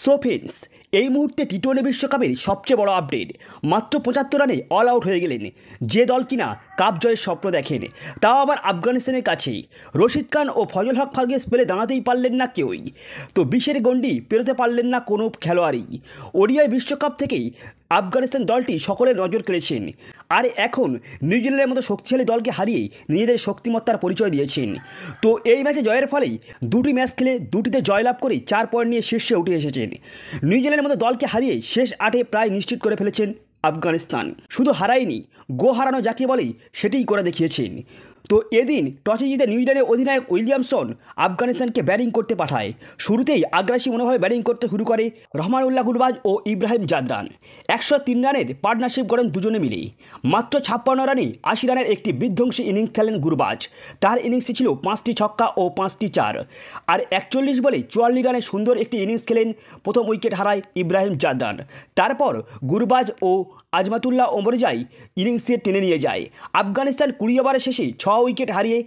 So friends, এই মুহূর্তে টি-20 বিশ্বকাপের সবচেয়ে বড় আপডেট। মাত্র 75 রানে অল আউট হয়ে গেলেন যে দল কিনা কাপ জয়ের স্বপ্ন দেখেন, তাও আবার আফগানিস্তানের কাছেই। রশিদ খান ও ফজল হক ফারুকের স্পেলে দাঁড়াতেই পারলেন না কেউই, তো 20-এর গণ্ডি পেরোতে পারলেন না কোনো খেলোয়াড়ই। ওডিআই বিশ্বকাপ থেকেই আফগানিস্তান দলটি সকলের নজর কেড়েছেন, আর এখন নিউজিল্যান্ডের মতো শক্তিশালী দলকে হারিয়ে নিজেদের শক্তিমত্তার পরিচয় দিয়েছেন। তো এই ম্যাচে জয়ের ফলেই দুটি ম্যাচ খেলে দুটিতে জয়লাভ করে 4 পয়েন্ট নিয়ে শীর্ষে উঠে এসেছেন। নিউজিল্যান্ডের মতো দলকে হারিয়ে শেষ 8-এ প্রায় নিশ্চিত করে ফেলেছেন আফগানিস্তান। শুধু হারায়নি, গো হারানো যাকে বলেই সেটিই করে দেখিয়েছেন। তো এদিন টসে জিতে নিউজিল্যান্ডের অধিনায়ক উইলিয়ামসন আফগানিস্তানকে ব্যাটিং করতে পাঠায়। শুরুতেই আগ্রাসী মনোভাবে ব্যাটিং করতে শুরু করে রহমানুল্লাহ গুরবাজ ও ইব্রাহিম জাদরান। 103 রানের পার্টনারশিপ করেন দুজনে মিলে। মাত্র 56 রানে 80 রানের একটি বিধ্বংসী ইনিংস খেলেন গুরবাজ। তার ইনিংসে ছিল 5টি ছক্কা ও 5টি চার। আর 41 বলে 44 রানে সুন্দর একটি ইনিংস খেলেন। প্রথম উইকেট হারায় ইব্রাহিম জাদরান। তারপর গুরবাজ ও আজমাতুল্লাহ ওমরজাই ইনিংসে টেনে নিয়ে যায়। আফগানিস্তান 20 ওভারের শেষে 6 উইকেট হারিয়ে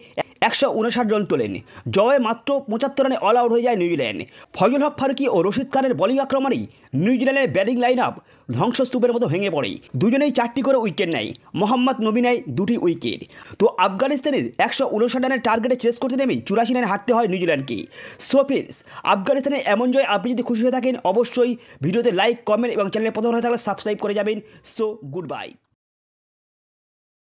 159 রান তোলেন। জয়ে মাত্র 75 রানে অল আউট হয়ে যায় নিউজিল্যান্ড। ফজল হক ফারুকি ও রশিদ খানের বোলিং আক্রমণেই নিউজিল্যান্ডের ব্যাটিং লাইন আপ ধ্বংসস্তূপের মতো ভেঙে পড়ে। দুজনেই 4টি করে উইকেট নেয়। মোহাম্মদ নবী নেয় 2টি উইকেট। তো আফগানিস্তানের 159 রানের টার্গেটে চেস করতে নেমেই 84 রানে হারতে হয় নিউজিল্যান্ডকে। সো ফ্রেন্ডস, আফগানিস্তানের এমন জয় আপনি যদি খুশি হয়ে থাকেন, অবশ্যই ভিডিওতে লাইক, কমেন্ট এবং চ্যানেলে প্রথম হয়ে থাকলে সাবস্ক্রাইব করে যাবেন। So good bye.